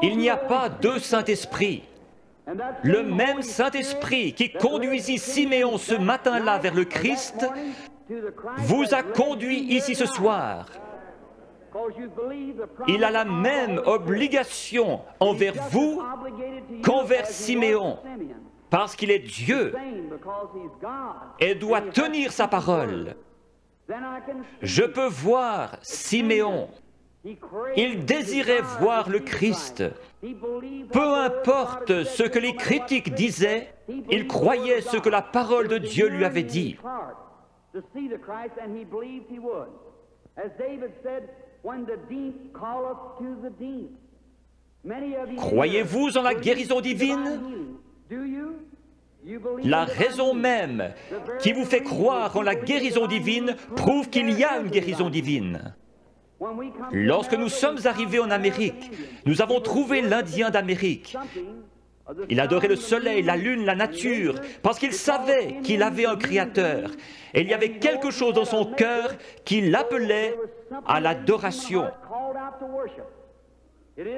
Il n'y a pas deux Saint-Esprits. Le même Saint-Esprit qui conduisit Siméon ce matin-là vers le Christ vous a conduit ici ce soir. Il a la même obligation envers vous qu'envers Siméon, parce qu'il est Dieu et doit tenir sa parole. Je peux voir Siméon. Il désirait voir le Christ. Peu importe ce que les critiques disaient, il croyait ce que la parole de Dieu lui avait dit. Croyez-vous en la guérison divine? La raison même qui vous fait croire en la guérison divine prouve qu'il y a une guérison divine. Lorsque nous sommes arrivés en Amérique, nous avons trouvé l'Indien d'Amérique. Il adorait le soleil, la lune, la nature, parce qu'il savait qu'il avait un Créateur. Et il y avait quelque chose dans son cœur qui l'appelait à l'adoration.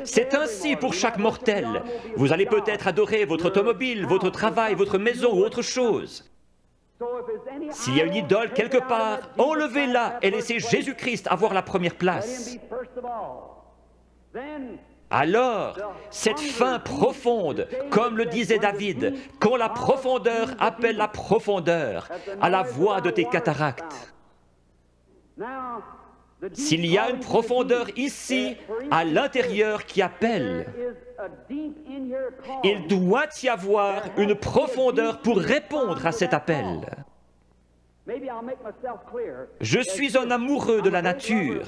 C'est ainsi pour chaque mortel. Vous allez peut-être adorer votre automobile, votre travail, votre maison ou autre chose. S'il y a une idole quelque part, enlevez-la et laissez Jésus-Christ avoir la première place. Alors, cette faim profonde, comme le disait David, quand la profondeur appelle la profondeur, à la voix de tes cataractes. S'il y a une profondeur ici, à l'intérieur, qui appelle, il doit y avoir une profondeur pour répondre à cet appel. Je suis un amoureux de la nature.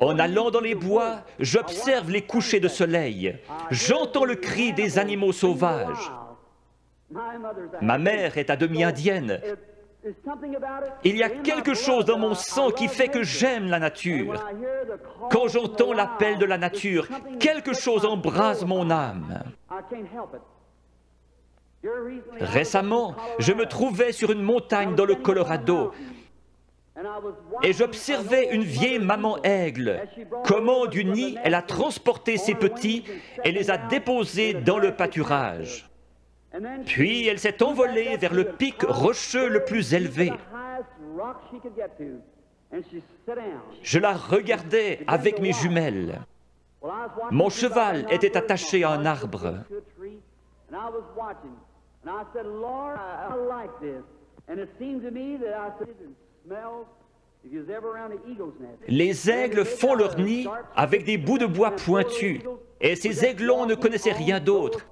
En allant dans les bois, j'observe les couchers de soleil. J'entends le cri des animaux sauvages. Ma mère est à demi indienne. Il y a quelque chose dans mon sang qui fait que j'aime la nature. Quand j'entends l'appel de la nature, quelque chose embrase mon âme. Récemment, je me trouvais sur une montagne dans le Colorado et j'observais une vieille maman aigle. Comment du nid, elle a transporté ses petits et les a déposés dans le pâturage. Puis elle s'est envolée vers le pic rocheux le plus élevé. Je la regardais avec mes jumelles. Mon cheval était attaché à un arbre. Les aigles font leur nid avec des bouts de bois pointus, et ces aiglons ne connaissaient rien d'autre.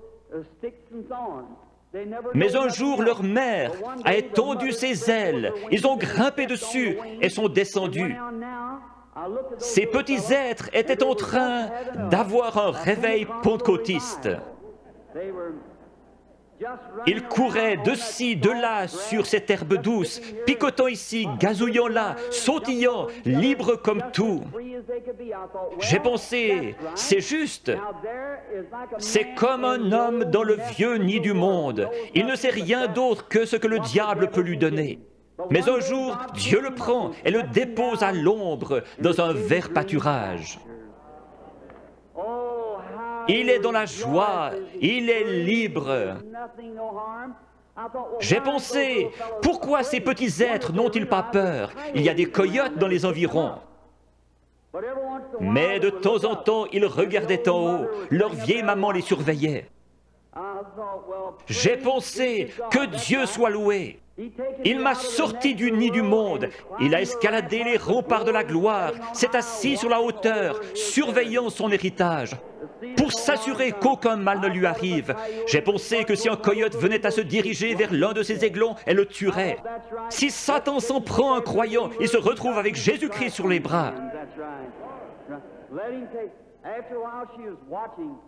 Mais un jour, leur mère a étendu ses ailes, ils ont grimpé dessus et sont descendus. Ces petits êtres étaient en train d'avoir un réveil pentecôtiste. Ils couraient de ci, de là sur cette herbe douce, picotant ici, gazouillant là, sautillant, libres comme tout. J'ai pensé, c'est juste. C'est comme un homme dans le vieux nid du monde. Il ne sait rien d'autre que ce que le diable peut lui donner. Mais un jour, Dieu le prend et le dépose à l'ombre dans un vert pâturage. Il est dans la joie, il est libre. J'ai pensé, pourquoi ces petits êtres n'ont-ils pas peur? Il y a des coyotes dans les environs. Mais de temps en temps, ils regardaient en haut, leur vieille maman les surveillait. J'ai pensé, que Dieu soit loué. Il m'a sorti du nid du monde, il a escaladé les remparts de la gloire, s'est assis sur la hauteur, surveillant son héritage, pour s'assurer qu'aucun mal ne lui arrive. J'ai pensé que si un coyote venait à se diriger vers l'un de ses aiglons, elle le tuerait. Si Satan s'en prend à un croyant, il se retrouve avec Jésus-Christ sur les bras.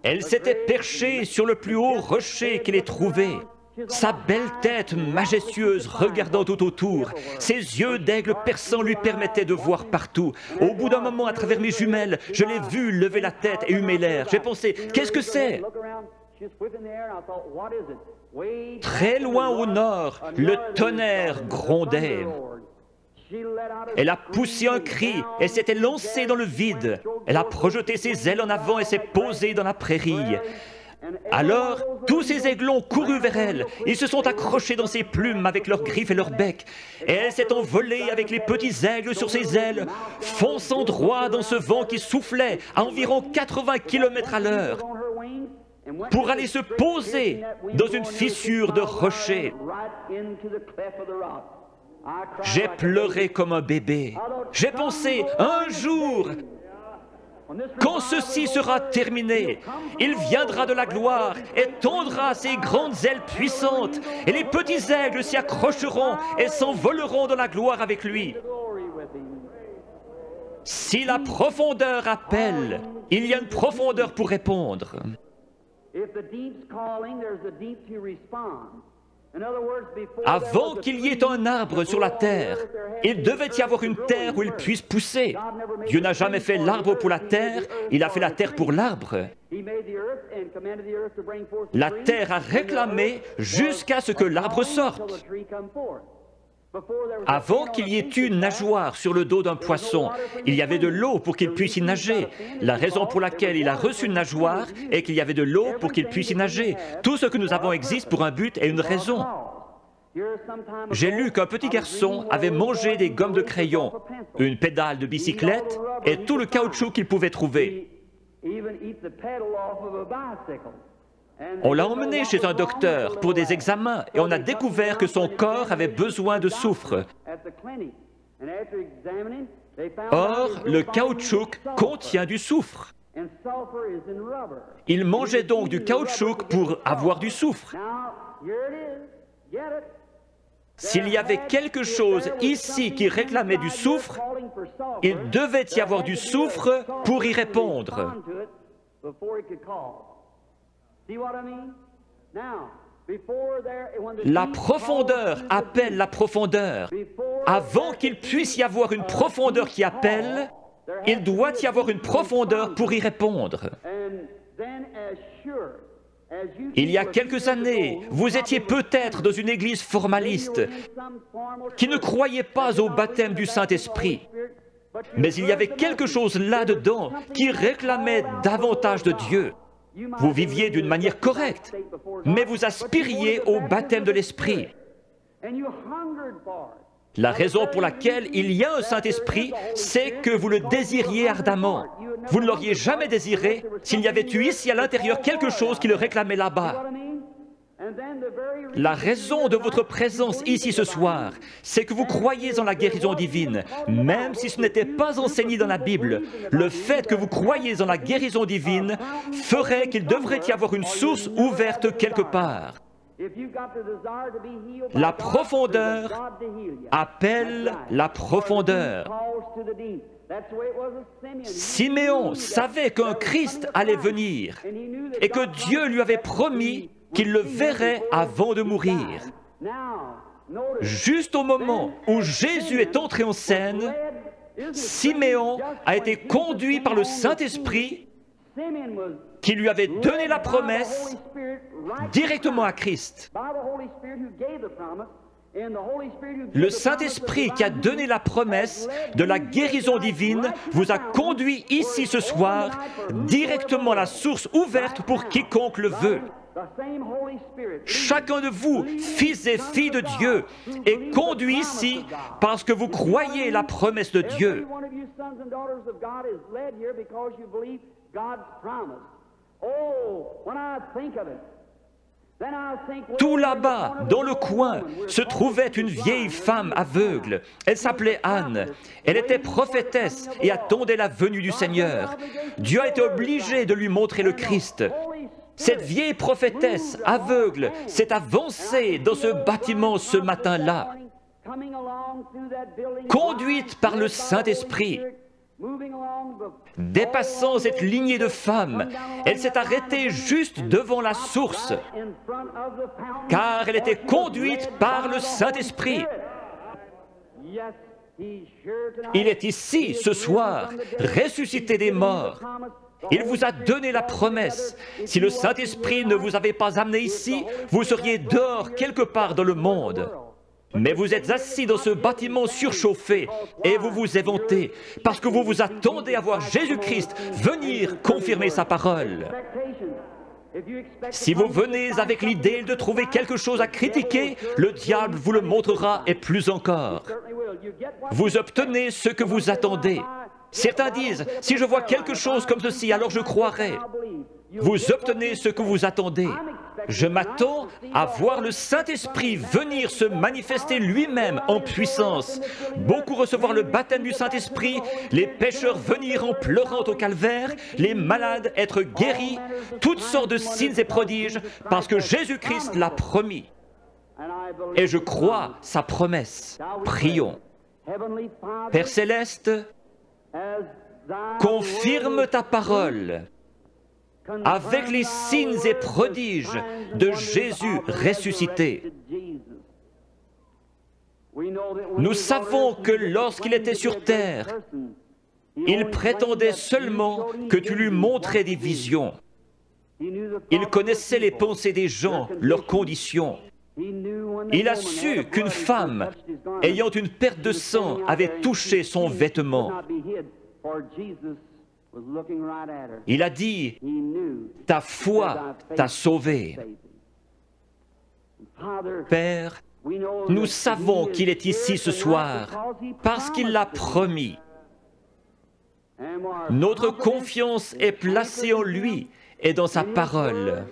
Elle s'était perchée sur le plus haut rocher qu'elle ait trouvé. Sa belle tête majestueuse regardant tout autour, ses yeux d'aigle perçant lui permettaient de voir partout. Au bout d'un moment, à travers mes jumelles, je l'ai vue lever la tête et humer l'air. J'ai pensé, qu'est-ce que c'est? Très loin au nord, le tonnerre grondait. Elle a poussé un cri et s'était lancée dans le vide. Elle a projeté ses ailes en avant et s'est posée dans la prairie. Alors, tous ces aiglons courus vers elle. Ils se sont accrochés dans ses plumes avec leurs griffes et leurs becs. Et elle s'est envolée avec les petits aigles sur ses ailes, fonçant droit dans ce vent qui soufflait à environ 80 km à l'heure, pour aller se poser dans une fissure de rocher. J'ai pleuré comme un bébé. J'ai pensé, un jour, quand ceci sera terminé, il viendra de la gloire et tendra ses grandes ailes puissantes, et les petits aigles s'y accrocheront et s'envoleront dans la gloire avec lui. Si la profondeur appelle, il y a une profondeur pour répondre. Avant qu'il y ait un arbre sur la terre, il devait y avoir une terre où il puisse pousser. Dieu n'a jamais fait l'arbre pour la terre, il a fait la terre pour l'arbre. La terre a réclamé jusqu'à ce que l'arbre sorte. Avant qu'il y ait une nageoire sur le dos d'un poisson, il y avait de l'eau pour qu'il puisse y nager. La raison pour laquelle il a reçu une nageoire est qu'il y avait de l'eau pour qu'il puisse y nager. Tout ce que nous avons existe pour un but et une raison. J'ai lu qu'un petit garçon avait mangé des gommes de crayon, une pédale de bicyclette et tout le caoutchouc qu'il pouvait trouver. On l'a emmené chez un docteur pour des examens et on a découvert que son corps avait besoin de soufre. Or, le caoutchouc contient du soufre. Il mangeait donc du caoutchouc pour avoir du soufre. S'il y avait quelque chose ici qui réclamait du soufre, il devait y avoir du soufre pour y répondre. La profondeur appelle la profondeur. Avant qu'il puisse y avoir une profondeur qui appelle, il doit y avoir une profondeur pour y répondre. Il y a quelques années, vous étiez peut-être dans une église formaliste qui ne croyait pas au baptême du Saint-Esprit. Mais il y avait quelque chose là-dedans qui réclamait davantage de Dieu. Vous viviez d'une manière correcte, mais vous aspiriez au baptême de l'Esprit. La raison pour laquelle il y a un Saint-Esprit, c'est que vous le désiriez ardemment. Vous ne l'auriez jamais désiré s'il y avait eu ici à l'intérieur quelque chose qui le réclamait là-bas. La raison de votre présence ici ce soir, c'est que vous croyez en la guérison divine, même si ce n'était pas enseigné dans la Bible. Le fait que vous croyez en la guérison divine ferait qu'il devrait y avoir une source ouverte quelque part. La profondeur appelle la profondeur. Siméon savait qu'un Christ allait venir et que Dieu lui avait promis qu'il le verrait avant de mourir. Juste au moment où Jésus est entré en scène, Siméon a été conduit par le Saint-Esprit qui lui avait donné la promesse directement à Christ. Le Saint-Esprit qui a donné la promesse de la guérison divine vous a conduit ici ce soir directement à la source ouverte pour quiconque le veut. Chacun de vous, fils et filles de Dieu, est conduit ici parce que vous croyez la promesse de Dieu. Tout là-bas, dans le coin, se trouvait une vieille femme aveugle. Elle s'appelait Anne. Elle était prophétesse et attendait la venue du Seigneur. Dieu a été obligé de lui montrer le Christ. Cette vieille prophétesse aveugle s'est avancée dans ce bâtiment ce matin-là, conduite par le Saint-Esprit. Dépassant cette lignée de femmes, elle s'est arrêtée juste devant la source, car elle était conduite par le Saint-Esprit. Il est ici, ce soir, ressuscité des morts. Il vous a donné la promesse. Si le Saint-Esprit ne vous avait pas amené ici, vous seriez dehors quelque part dans le monde. Mais vous êtes assis dans ce bâtiment surchauffé et vous vous éventez parce que vous vous attendez à voir Jésus-Christ venir confirmer sa parole. Si vous venez avec l'idée de trouver quelque chose à critiquer, le diable vous le montrera et plus encore. Vous obtenez ce que vous attendez. Certains disent, si je vois quelque chose comme ceci, alors je croirai. Vous obtenez ce que vous attendez. Je m'attends à voir le Saint-Esprit venir se manifester lui-même en puissance. Beaucoup recevoir le baptême du Saint-Esprit, les pécheurs venir en pleurant au calvaire, les malades être guéris, toutes sortes de signes et prodiges, parce que Jésus-Christ l'a promis. Et je crois sa promesse. Prions. Père Céleste, confirme ta parole avec les signes et prodiges de Jésus ressuscité. Nous savons que lorsqu'il était sur terre, il prétendait seulement que tu lui montrais des visions. Il connaissait les pensées des gens, leurs conditions. Il a su qu'une femme, ayant une perte de sang, avait touché son vêtement. Il a dit, ta foi t'a sauvé. Père, nous savons qu'il est ici ce soir parce qu'il l'a promis. Notre confiance est placée en lui et dans sa parole.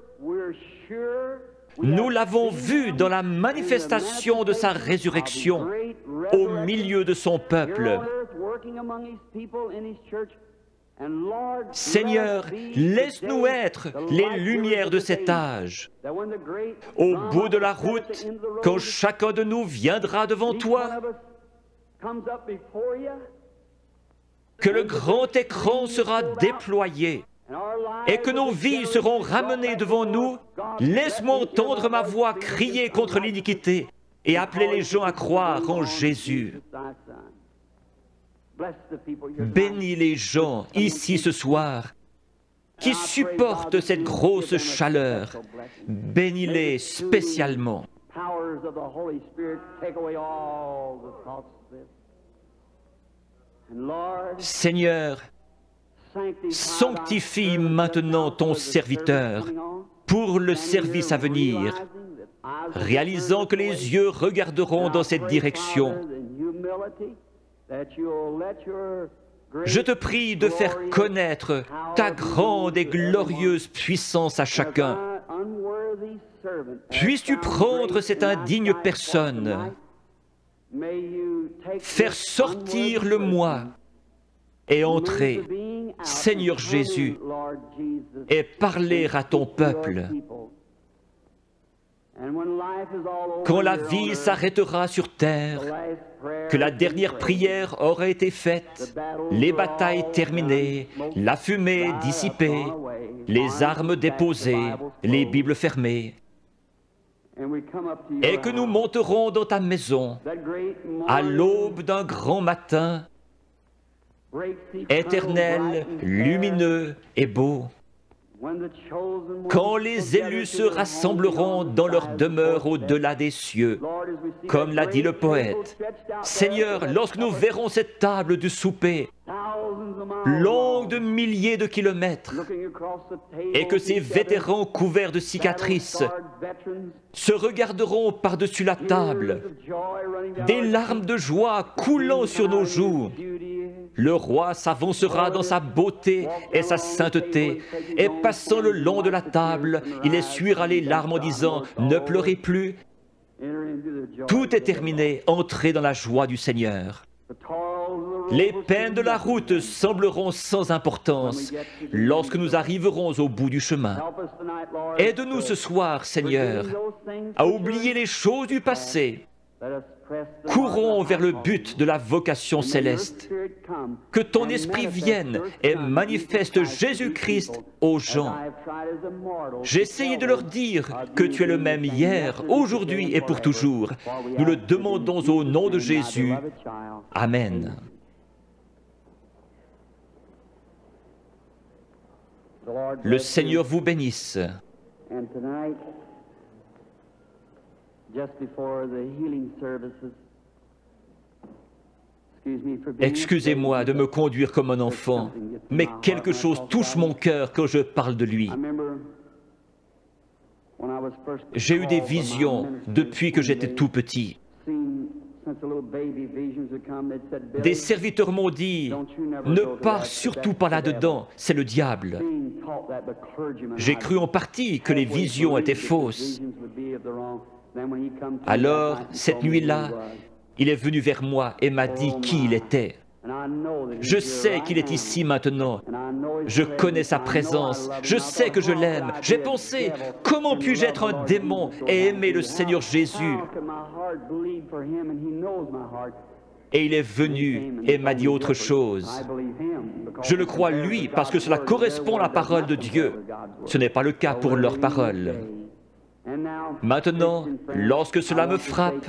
Nous l'avons vu dans la manifestation de sa résurrection au milieu de son peuple. Seigneur, laisse-nous être les lumières de cet âge. Au bout de la route, quand chacun de nous viendra devant toi, que le grand écran sera déployé et que nos vies seront ramenées devant nous, laisse-moi entendre ma voix crier contre l'iniquité et appeler les gens à croire en Jésus. Bénis les gens ici ce soir qui supportent cette grosse chaleur. Bénis-les spécialement. Seigneur, sanctifie maintenant ton serviteur pour le service à venir, réalisant que les yeux regarderont dans cette direction. Je te prie de faire connaître ta grande et glorieuse puissance à chacun. Puisses-tu prendre cette indigne personne, faire sortir le moi et entrer, Seigneur Jésus, et parler à ton peuple. Quand la vie s'arrêtera sur terre, que la dernière prière aura été faite, les batailles terminées, la fumée dissipée, les armes déposées, les Bibles fermées, et que nous monterons dans ta maison à l'aube d'un grand matin, éternel, lumineux et beau, quand les élus se rassembleront dans leur demeure au-delà des cieux, comme l'a dit le poète. Seigneur, lorsque nous verrons cette table du souper, longue de milliers de kilomètres, et que ces vétérans couverts de cicatrices se regarderont par-dessus la table, des larmes de joie coulant sur nos joues, le roi s'avancera dans sa beauté et sa sainteté, et passant le long de la table, il essuiera les larmes en disant « Ne pleurez plus ». Tout est terminé, entrez dans la joie du Seigneur. Les peines de la route sembleront sans importance lorsque nous arriverons au bout du chemin. Aide-nous ce soir, Seigneur, à oublier les choses du passé. Courons vers le but de la vocation céleste. Que ton esprit vienne et manifeste Jésus-Christ aux gens. J'ai essayé de leur dire que tu es le même hier, aujourd'hui et pour toujours. Nous le demandons au nom de Jésus. Amen. Le Seigneur vous bénisse. Excusez-moi de me conduire comme un enfant, mais quelque chose touche mon cœur quand je parle de lui. J'ai eu des visions depuis que j'étais tout petit. Des serviteurs m'ont dit, ne pars surtout pas là-dedans, c'est le diable. J'ai cru en partie que les visions étaient fausses. Alors, cette nuit-là, il est venu vers moi et m'a dit qui il était. Je sais qu'il est ici maintenant. Je connais sa présence. Je sais que je l'aime. J'ai pensé, comment puis-je être un démon et aimer le Seigneur Jésus? Et il est venu et m'a dit autre chose. Je le crois lui parce que cela correspond à la parole de Dieu. Ce n'est pas le cas pour leur parole. Maintenant, lorsque cela me frappe,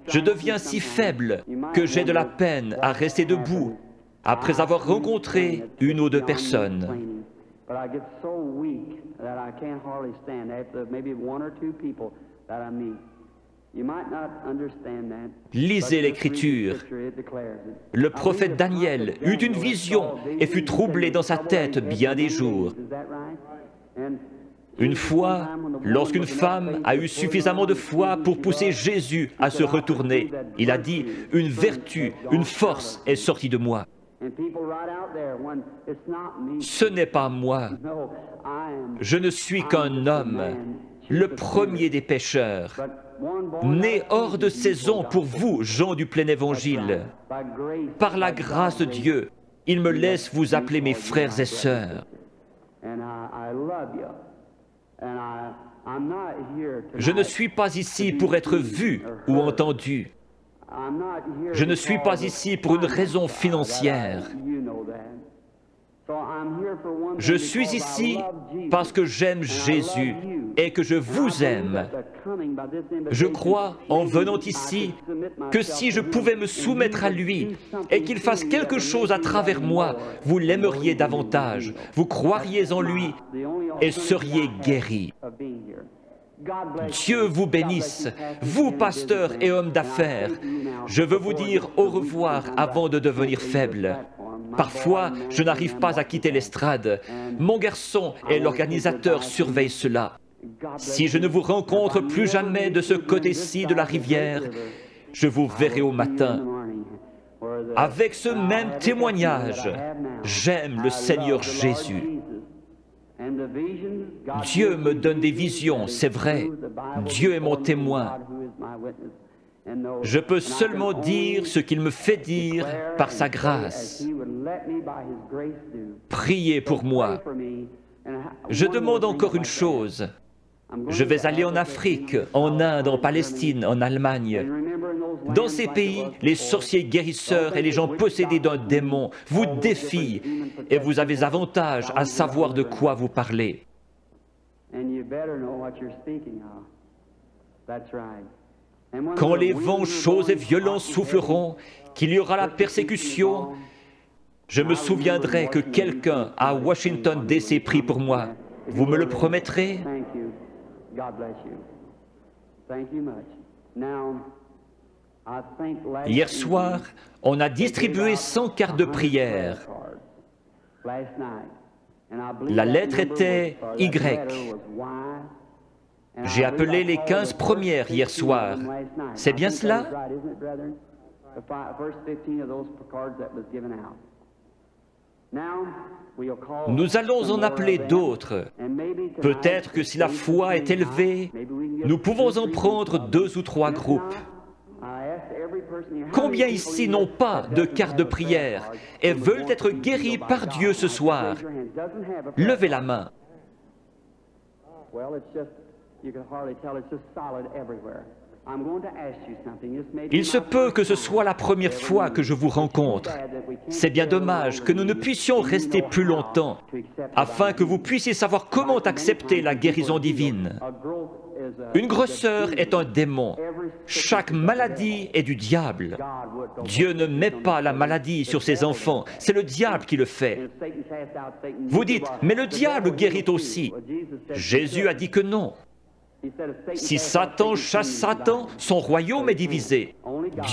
je deviens si faible que j'ai de la peine à rester debout après avoir rencontré une ou deux personnes. Lisez l'Écriture. Le prophète Daniel eut une vision et fut troublé dans sa tête bien des jours. Une fois, lorsqu'une femme a eu suffisamment de foi pour pousser Jésus à se retourner, il a dit, « Une vertu, une force est sortie de moi. » Ce n'est pas moi. Je ne suis qu'un homme, le premier des pécheurs, né hors de saison pour vous, gens du plein évangile. Par la grâce de Dieu, il me laisse vous appeler mes frères et sœurs. Je ne suis pas ici pour être vu ou entendu. Je ne suis pas ici pour une raison financière. Je suis ici parce que j'aime Jésus et que je vous aime. Je crois, en venant ici, que si je pouvais me soumettre à lui et qu'il fasse quelque chose à travers moi, vous l'aimeriez davantage, vous croiriez en lui et seriez guéris. Dieu vous bénisse, vous pasteurs et hommes d'affaires. Je veux vous dire au revoir avant de devenir faible. Parfois, je n'arrive pas à quitter l'estrade. Mon garçon et l'organisateur surveillent cela. Si je ne vous rencontre plus jamais de ce côté-ci de la rivière, je vous verrai au matin. Avec ce même témoignage, j'aime le Seigneur Jésus. Dieu me donne des visions, c'est vrai. Dieu est mon témoin. Je peux seulement dire ce qu'il me fait dire par sa grâce. Priez pour moi. Je demande encore une chose. Je vais aller en Afrique, en Inde, en Palestine, en Allemagne. Dans ces pays, les sorciers guérisseurs et les gens possédés d'un démon vous défient et vous avez avantage à savoir de quoi vous parlez. Quand les vents chauds et violents souffleront, qu'il y aura la persécution, je me souviendrai que quelqu'un à Washington D.C. prie pour moi. Vous me le promettrez? Hier soir, on a distribué 100 cartes de prière. La lettre était Y. J'ai appelé les 15 premières hier soir. C'est bien cela? Nous allons en appeler d'autres. Peut-être que si la foi est élevée, nous pouvons en prendre 2 ou 3 groupes. Combien ici n'ont pas de carte de prière et veulent être guéris par Dieu ce soir? Levez la main. Il se peut que ce soit la première fois que je vous rencontre. C'est bien dommage que nous ne puissions rester plus longtemps, afin que vous puissiez savoir comment accepter la guérison divine. Une grosseur est un démon. Chaque maladie est du diable. Dieu ne met pas la maladie sur ses enfants, c'est le diable qui le fait. Vous dites, mais le diable guérit aussi. Jésus a dit que non. Si Satan chasse Satan, son royaume est divisé.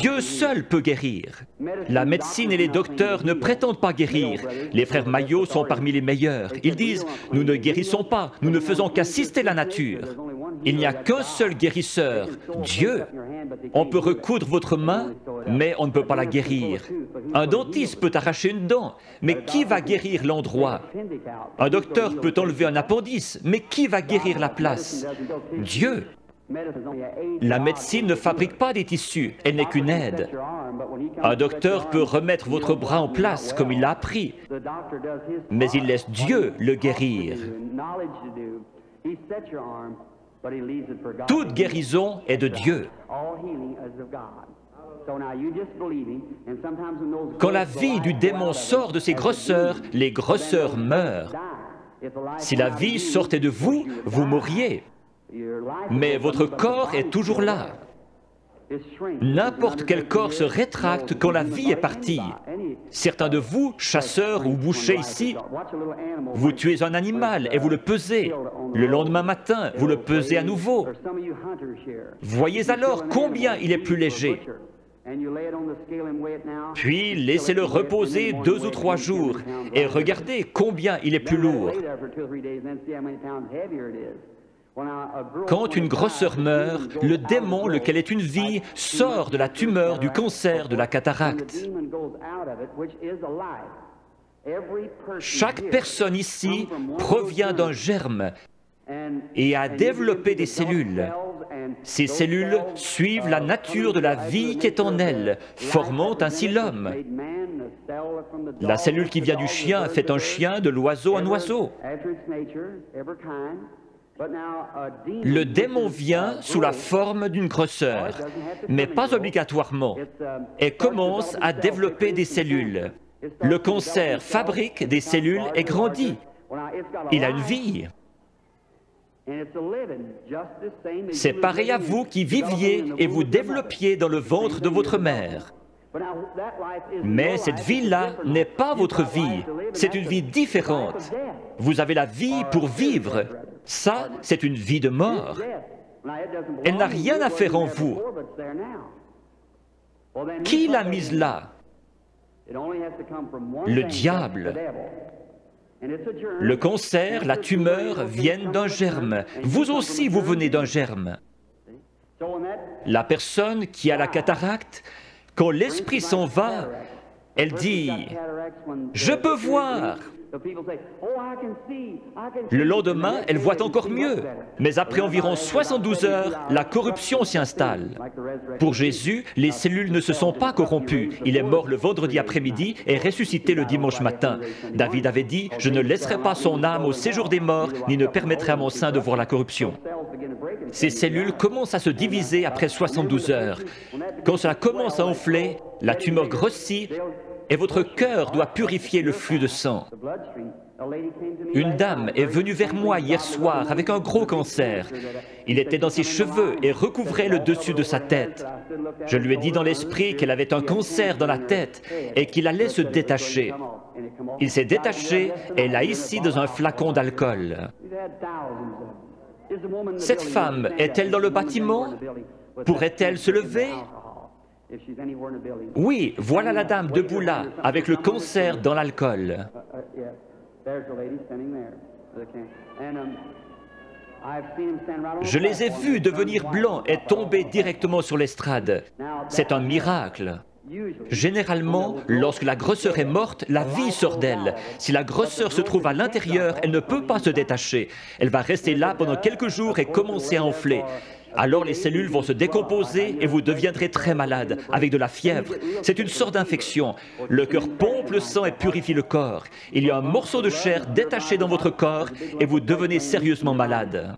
Dieu seul peut guérir. La médecine et les docteurs ne prétendent pas guérir. Les frères Maillot sont parmi les meilleurs. Ils disent « Nous ne guérissons pas, nous ne faisons qu'assister la nature. » Il n'y a qu'un seul guérisseur, Dieu. On peut recoudre votre main, mais on ne peut pas la guérir. Un dentiste peut arracher une dent, mais qui va guérir l'endroit? Un docteur peut enlever un appendice, mais qui va guérir la place? Dieu. La médecine ne fabrique pas des tissus, elle n'est qu'une aide. Un docteur peut remettre votre bras en place comme il l'a appris, mais il laisse Dieu le guérir. Toute guérison est de Dieu. Quand la vie du démon sort de ses grosseurs, les grosseurs meurent. Si la vie sortait de vous, vous mourriez. Mais votre corps est toujours là. N'importe quel corps se rétracte quand la vie est partie. Certains de vous, chasseurs ou bouchers ici, vous tuez un animal et vous le pesez. Le lendemain matin, vous le pesez à nouveau. Voyez alors combien il est plus léger. Puis laissez-le reposer 2 ou 3 jours et regardez combien il est plus lourd. Quand une grosseur meurt, le démon, lequel est une vie, sort de la tumeur, du cancer, de la cataracte. Chaque personne ici provient d'un germe et a développé des cellules. Ces cellules suivent la nature de la vie qui est en elles, formant ainsi l'homme. La cellule qui vient du chien fait un chien, de l'oiseau un oiseau. Le démon vient sous la forme d'une grosseur, mais pas obligatoirement, et commence à développer des cellules. Le cancer fabrique des cellules et grandit. Il a une vie. C'est pareil à vous qui viviez et vous développiez dans le ventre de votre mère. Mais cette vie-là n'est pas votre vie, c'est une vie différente. Vous avez la vie pour vivre. Ça, c'est une vie de mort. Elle n'a rien à faire en vous. Qui l'a mise là? Le diable. Le cancer, la tumeur viennent d'un germe. Vous aussi, vous venez d'un germe. La personne qui a la cataracte, quand l'esprit s'en va, elle dit « Je peux voir ». Le lendemain, elle voit encore mieux. Mais après environ 72 heures, la corruption s'y installe. Pour Jésus, les cellules ne se sont pas corrompues. Il est mort le vendredi après-midi et ressuscité le dimanche matin. David avait dit « Je ne laisserai pas son âme au séjour des morts, ni ne permettrai à mon sein de voir la corruption ». Ces cellules commencent à se diviser après 72 heures. Quand cela commence à enfler, la tumeur grossit et votre cœur doit purifier le flux de sang. Une dame est venue vers moi hier soir avec un gros cancer. Il était dans ses cheveux et recouvrait le dessus de sa tête. Je lui ai dit dans l'esprit qu'elle avait un cancer dans la tête et qu'il allait se détacher. Il s'est détaché et l'a ici dans un flacon d'alcool. Cette femme est-elle dans le bâtiment? Pourrait-elle se lever? Oui, voilà la dame debout là, avec le cancer dans l'alcool. Je les ai vus devenir blancs et tomber directement sur l'estrade. C'est un miracle. Généralement, lorsque la grosseur est morte, la vie sort d'elle. Si la grosseur se trouve à l'intérieur, elle ne peut pas se détacher. Elle va rester là pendant quelques jours et commencer à enfler. Alors les cellules vont se décomposer et vous deviendrez très malade, avec de la fièvre. C'est une sorte d'infection. Le cœur pompe le sang et purifie le corps. Il y a un morceau de chair détaché dans votre corps et vous devenez sérieusement malade.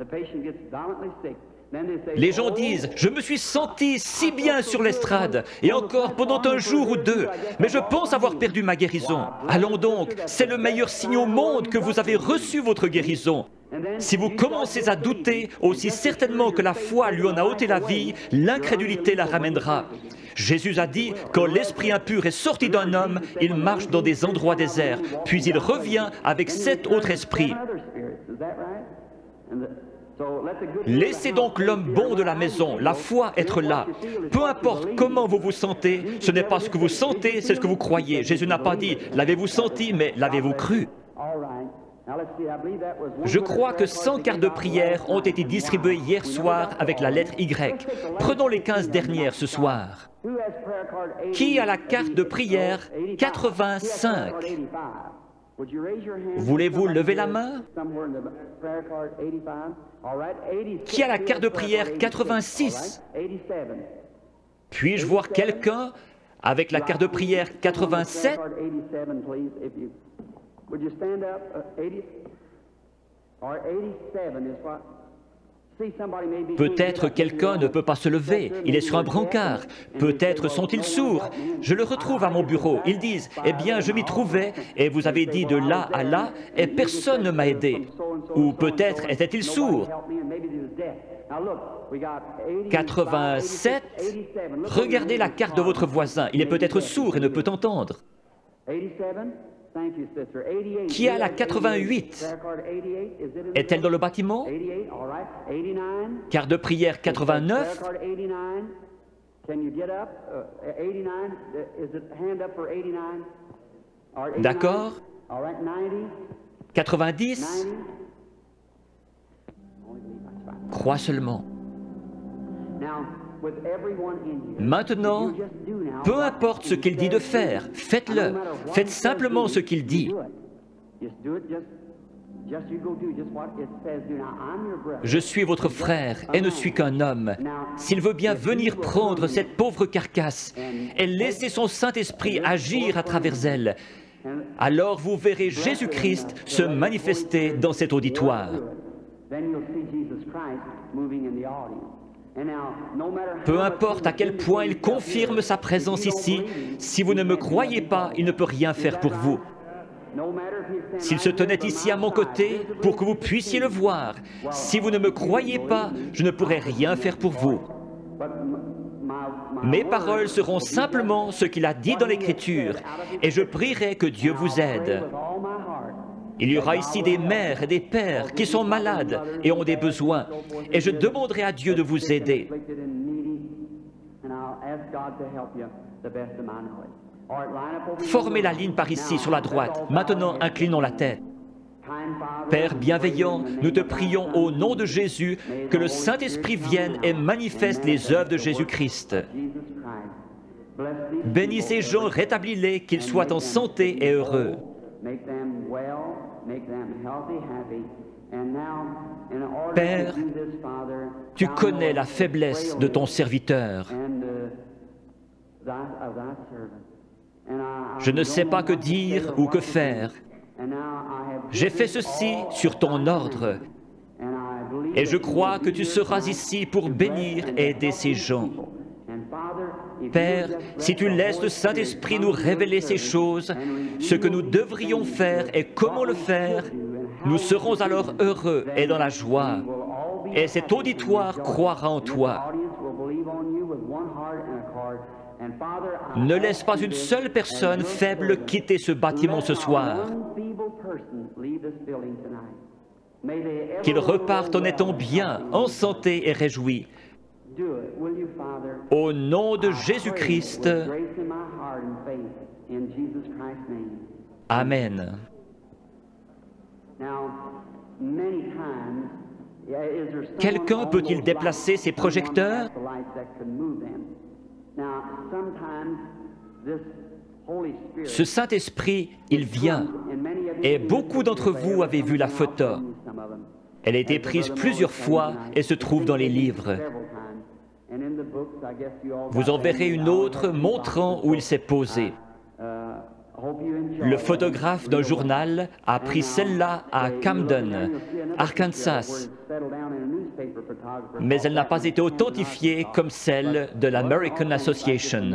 Les gens disent « Je me suis senti si bien sur l'estrade, et encore pendant un jour ou deux, mais je pense avoir perdu ma guérison. » Allons donc, c'est le meilleur signe au monde que vous avez reçu votre guérison. Si vous commencez à douter, aussi certainement que la foi lui en a ôté la vie, l'incrédulité la ramènera. Jésus a dit, quand l'esprit impur est sorti d'un homme, il marche dans des endroits déserts, puis il revient avec 7 autres esprits. Laissez donc l'homme bon de la maison, la foi, être là. Peu importe comment vous vous sentez, ce n'est pas ce que vous sentez, c'est ce que vous croyez. Jésus n'a pas dit « l'avez-vous senti », mais « l'avez-vous cru ». Je crois que 100 cartes de prière ont été distribuées hier soir avec la lettre Y. Prenons les 15 dernières ce soir. Qui a la carte de prière 85? Voulez-vous lever la main? Qui a la carte de prière 86? Puis-je voir quelqu'un avec la carte de prière 87? Peut-être quelqu'un ne peut pas se lever, il est sur un brancard. Peut-être sont-ils sourds. Je le retrouve à mon bureau. Ils disent, « Eh bien, je m'y trouvais, et vous avez dit de là à là, et personne ne m'a aidé. » Ou peut-être était-il sourd. 87. Regardez la carte de votre voisin. Il est peut-être sourd et ne peut entendre. Qui a la 88? Est-elle dans le bâtiment? Carte de prière 89? D'accord. 90? Crois seulement. Maintenant, peu importe ce qu'il dit de faire, faites-le. Faites simplement ce qu'il dit. Je suis votre frère et ne suis qu'un homme. S'il veut bien venir prendre cette pauvre carcasse et laisser son Saint-Esprit agir à travers elle, alors vous verrez Jésus-Christ se manifester dans cet auditoire. Peu importe à quel point il confirme sa présence ici, si vous ne me croyez pas, il ne peut rien faire pour vous. S'il se tenait ici à mon côté pour que vous puissiez le voir, si vous ne me croyez pas, je ne pourrai rien faire pour vous. Mes paroles seront simplement ce qu'il a dit dans l'Écriture, et je prierai que Dieu vous aide. Il y aura ici des mères et des pères qui sont malades et ont des besoins, et je demanderai à Dieu de vous aider. Formez la ligne par ici, sur la droite. Maintenant, inclinons la tête. Père bienveillant, nous te prions au nom de Jésus que le Saint-Esprit vienne et manifeste les œuvres de Jésus-Christ. Bénis ces gens, rétablis-les, qu'ils soient en santé et heureux. Père, tu connais la faiblesse de ton serviteur. Je ne sais pas que dire ou que faire. J'ai fait ceci sur ton ordre, et je crois que tu seras ici pour bénir et aider ces gens. Père, si tu laisses le Saint-Esprit nous révéler ces choses, ce que nous devrions faire et comment le faire, nous serons alors heureux et dans la joie, et cet auditoire croira en toi. Ne laisse pas une seule personne faible quitter ce bâtiment ce soir. Qu'ils repartent en étant bien, en santé et réjouis. Au nom de Jésus-Christ, Amen. Quelqu'un peut-il déplacer ses projecteurs? Ce Saint-Esprit, il vient, et beaucoup d'entre vous avez vu la photo. Elle a été prise plusieurs fois et se trouve dans les livres. Vous en verrez une autre montrant où il s'est posé. Le photographe d'un journal a pris celle-là à Camden, Arkansas, mais elle n'a pas été authentifiée comme celle de l'American Association.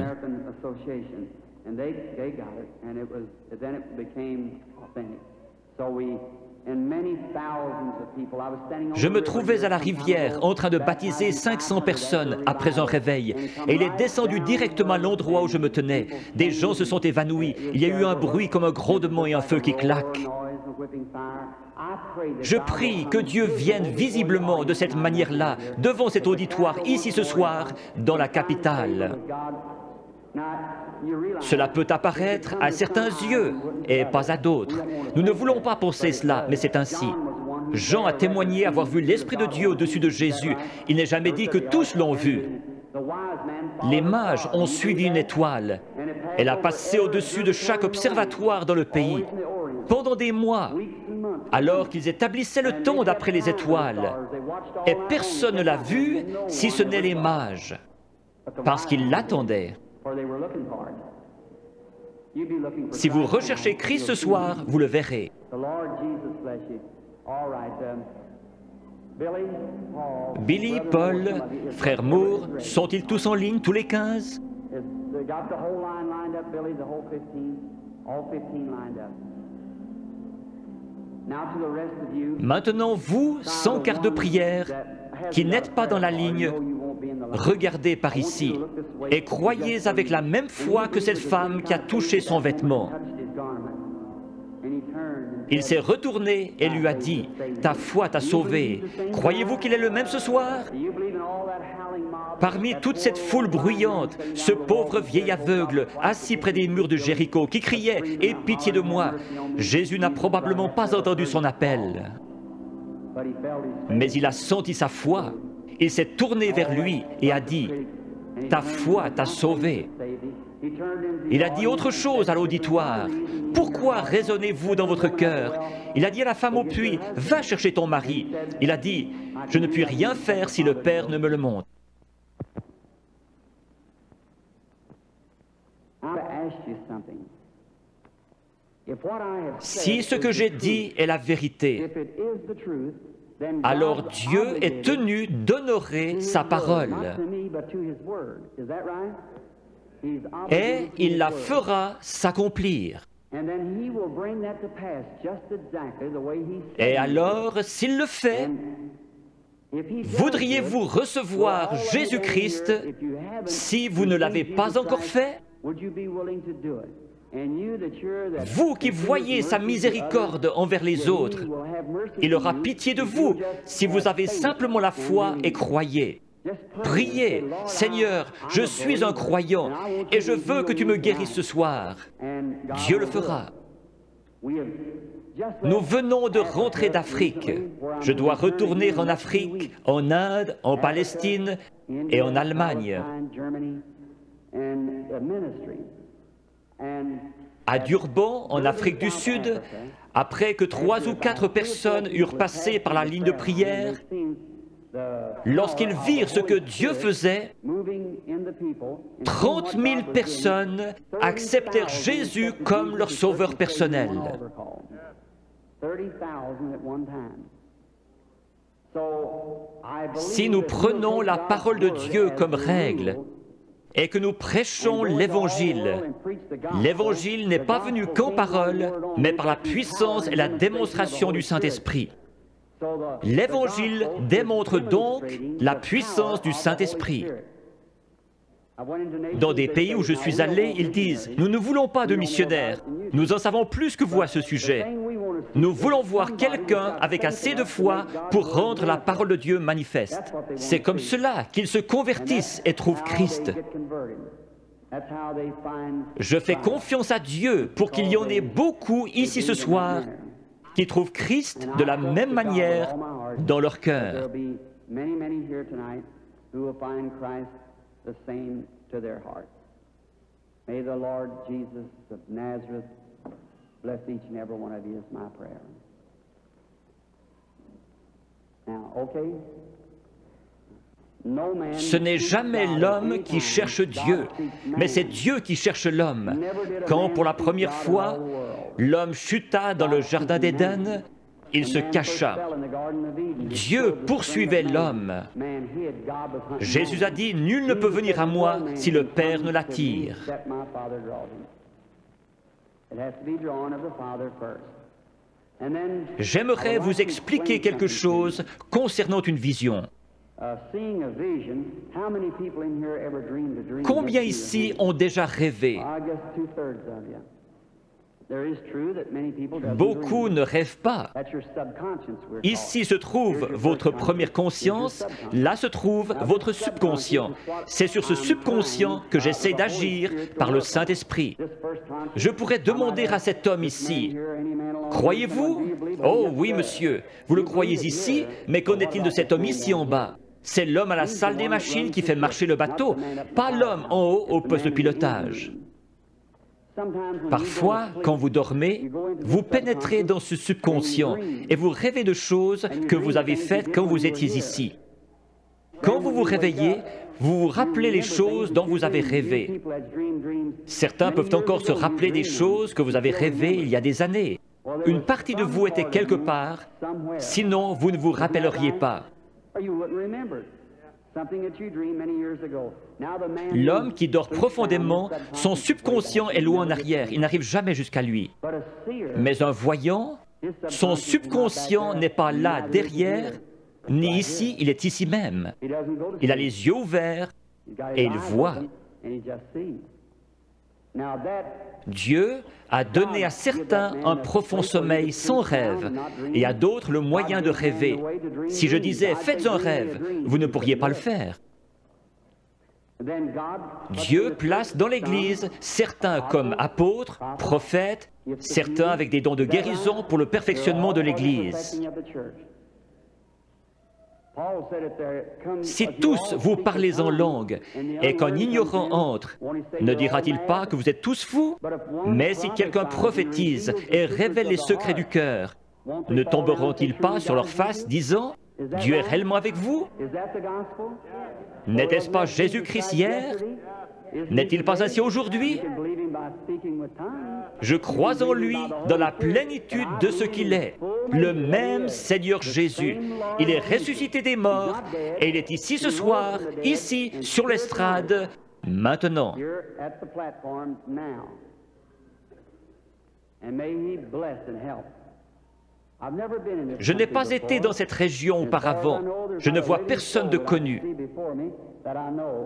Je me trouvais à la rivière en train de baptiser 500 personnes après un réveil et il est descendu directement à l'endroit où je me tenais. Des gens se sont évanouis. Il y a eu un bruit comme un grondement et un feu qui claque. Je prie que Dieu vienne visiblement de cette manière-là devant cet auditoire ici ce soir dans la capitale. Cela peut apparaître à certains yeux et pas à d'autres. Nous ne voulons pas penser cela, mais c'est ainsi. Jean a témoigné avoir vu l'Esprit de Dieu au-dessus de Jésus. Il n'est jamais dit que tous l'ont vu. Les mages ont suivi une étoile. Elle a passé au-dessus de chaque observatoire dans le pays pendant des mois, alors qu'ils établissaient le temps d'après les étoiles. Et personne ne l'a vue si ce n'est les mages, parce qu'ils l'attendaient. Si vous recherchez Christ ce soir, vous le verrez. Billy, Paul, frère Moore, sont-ils tous en ligne, tous les 15? Maintenant, vous, sans carte de prière, qui n'êtes pas dans la ligne, regardez par ici et croyez avec la même foi que cette femme qui a touché son vêtement. Il s'est retourné et lui a dit, « Ta foi t'a sauvé. » Croyez-vous qu'il est le même ce soir? Parmi toute cette foule bruyante, ce pauvre vieil aveugle, assis près des murs de Jéricho, qui criait « Aie pitié de moi !» Jésus n'a probablement pas entendu son appel. Mais il a senti sa foi. Il s'est tourné vers lui et a dit, « Ta foi t'a sauvé. » Il a dit autre chose à l'auditoire. « Pourquoi raisonnez-vous dans votre cœur ?» Il a dit à la femme au puits, « Va chercher ton mari. » Il a dit, « Je ne puis rien faire si le Père ne me le montre. » Si ce que j'ai dit est la vérité, alors Dieu est tenu d'honorer sa parole. Et il la fera s'accomplir. Et alors, s'il le fait, voudriez-vous recevoir Jésus-Christ si vous ne l'avez pas encore fait? Vous qui voyez sa miséricorde envers les autres, il aura pitié de vous si vous avez simplement la foi et croyez. Priez, « Seigneur, je suis un croyant et je veux que tu me guérisses ce soir. » Dieu le fera. Nous venons de rentrer d'Afrique. Je dois retourner en Afrique, en Inde, en Palestine et en Allemagne. À Durban, en Afrique du Sud, après que 3 ou 4 personnes eurent passé par la ligne de prière, lorsqu'ils virent ce que Dieu faisait, 30 000 personnes acceptèrent Jésus comme leur sauveur personnel. Si nous prenons la parole de Dieu comme règle et que nous prêchons l'Évangile, l'Évangile n'est pas venu qu'en parole, mais par la puissance et la démonstration du Saint-Esprit. L'Évangile démontre donc la puissance du Saint-Esprit. Dans des pays où je suis allé, ils disent « Nous ne voulons pas de missionnaires, nous en savons plus que vous à ce sujet. Nous voulons voir quelqu'un avec assez de foi pour rendre la parole de Dieu manifeste. » C'est comme cela qu'ils se convertissent et trouvent Christ. Je fais confiance à Dieu pour qu'il y en ait beaucoup ici ce soir qui trouvent Christ de la même manière dans leur cœur. May the Lord Jesus of Nazareth bless each and every one of you is my prayer. Now, okay? Ce n'est jamais l'homme qui cherche Dieu, mais c'est Dieu qui cherche l'homme. Quand pour la première fois, l'homme chuta dans le jardin d'Éden, il se cacha. Dieu poursuivait l'homme. Jésus a dit, « Nul ne peut venir à moi si le Père ne l'attire. » J'aimerais vous expliquer quelque chose concernant une vision. Combien ici ont déjà rêvé? Beaucoup ne rêvent pas. Ici se trouve votre première conscience, là se trouve votre subconscient. C'est sur ce subconscient que j'essaie d'agir par le Saint-Esprit. Je pourrais demander à cet homme ici, « Croyez-vous? » « Oh oui, monsieur, vous le croyez ici, mais qu'en est-il de cet homme ici en bas? C'est l'homme à la salle des machines qui fait marcher le bateau, pas l'homme en haut au poste de pilotage. » Parfois, quand vous dormez, vous pénétrez dans ce subconscient et vous rêvez de choses que vous avez faites quand vous étiez ici. Quand vous vous réveillez, vous vous rappelez les choses dont vous avez rêvé. Certains peuvent encore se rappeler des choses que vous avez rêvées il y a des années. Une partie de vous était quelque part, sinon vous ne vous rappelleriez pas. L'homme qui dort profondément, son subconscient est loin en arrière, il n'arrive jamais jusqu'à lui. Mais un voyant, son subconscient n'est pas là derrière, ni ici, il est ici même. Il a les yeux ouverts et il voit. Dieu a donné à certains un profond sommeil sans rêve et à d'autres le moyen de rêver. Si je disais « faites un rêve », vous ne pourriez pas le faire. Dieu place dans l'Église certains comme apôtres, prophètes, certains avec des dons de guérison pour le perfectionnement de l'Église. Si tous vous parlez en langue et qu'un ignorant entre, ne dira-t-il pas que vous êtes tous fous? Mais si quelqu'un prophétise et révèle les secrets du cœur, ne tomberont-ils pas sur leur face disant « Dieu est réellement avec vous » N'était-ce pas Jésus-Christ hier? N'est-il pas ainsi aujourd'hui? Je crois en lui dans la plénitude de ce qu'il est, le même Seigneur Jésus. Il est ressuscité des morts et il est ici ce soir, ici, sur l'estrade, maintenant. Je n'ai pas été dans cette région auparavant. Je ne vois personne de connu.